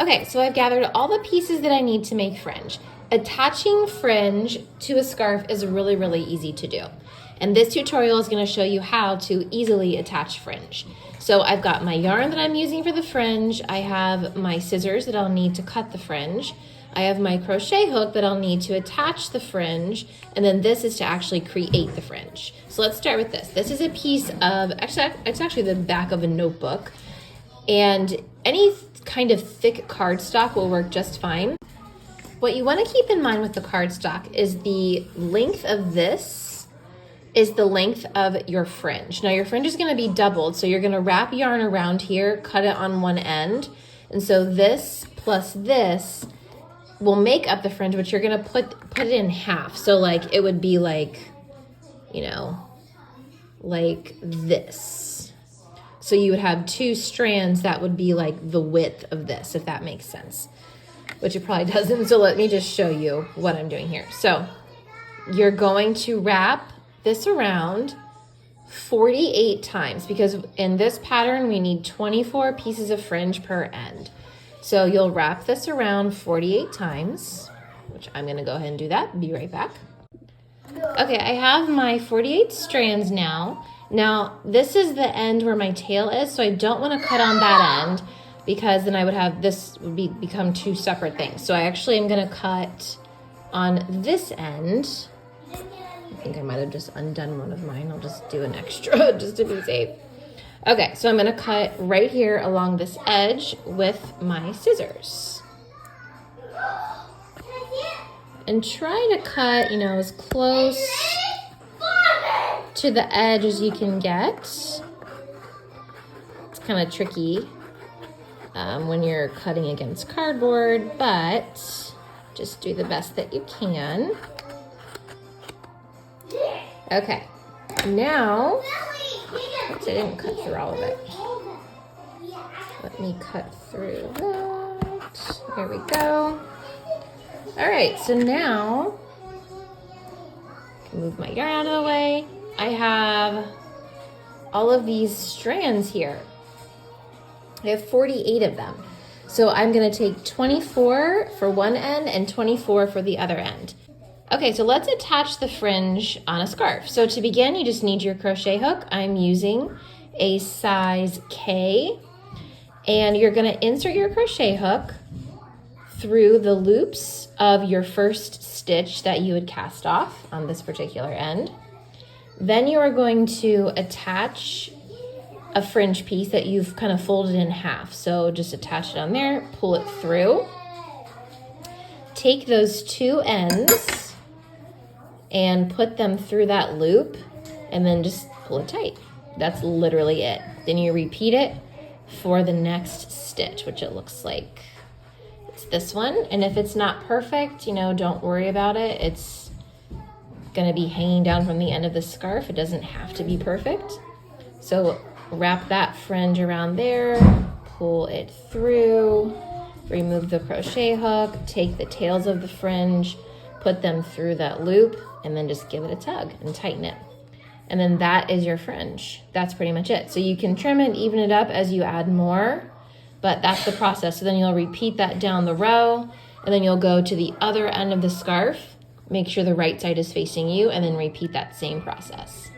Okay, so I've gathered all the pieces that I need to make fringe. Attaching fringe to a scarf is really, really easy to do. And this tutorial is going to show you how to easily attach fringe. So I've got my yarn that I'm using for the fringe. I have my scissors that I'll need to cut the fringe. I have my crochet hook that I'll need to attach the fringe. And then this is to actually create the fringe. So let's start with this. This is a piece of, it's actually the back of a notebook. And any kind of thick cardstock will work just fine. What you want to keep in mind with the cardstock is the length of this is the length of your fringe. Now your fringe is going to be doubled, so you're going to wrap yarn around here, cut it on one end, and so this plus this will make up the fringe, but you're going to put it in half. So like it would be like, you know, like this. So you would have two strands that would be like the width of this, if that makes sense, which it probably doesn't. So let me just show you what I'm doing here. So you're going to wrap this around 48 times because in this pattern, we need 24 pieces of fringe per end. So you'll wrap this around 48 times, which I'm gonna go ahead and do that. Be right back. Okay, I have my 48 strands now. Now, this is the end where my tail is, so I don't want to cut on that end because then I would have, this would become two separate things. So I actually am going to cut on this end. I think I might have just undone one of mine. I'll just do an extra just to be safe. Okay, so I'm going to cut right here along this edge with my scissors. And try to cut, you know, as close to the edge as you can get. It's kind of tricky when you're cutting against cardboard, but just do the best that you can. Okay, now, oops, I didn't cut through all of it. Let me cut through that. There we go. All right, so now, I can move my yarn out of the way. I have all of these strands here. I have 48 of them. So I'm gonna take 24 for one end and 24 for the other end. Okay, so let's attach the fringe on a scarf. So to begin, you just need your crochet hook. I'm using a size K, and you're gonna insert your crochet hook through the loops of your first stitch that you would cast off on this particular end. Then you are going to attach a fringe piece that you've kind of folded in half. So just attach it on there, pull it through. Take those two ends and put them through that loop and then just pull it tight. That's literally it. Then you repeat it for the next stitch, which it looks like it's this one. And if it's not perfect, you know, don't worry about it. It's gonna be hanging down from the end of the scarf. It doesn't have to be perfect. So wrap that fringe around there, pull it through, remove the crochet hook, take the tails of the fringe, put them through that loop, and then just give it a tug and tighten it. And then that is your fringe. That's pretty much it. So you can trim it, even it up as you add more, but that's the process. So then you'll repeat that down the row, and then you'll go to the other end of the scarf, make sure the right side is facing you, and then repeat that same process.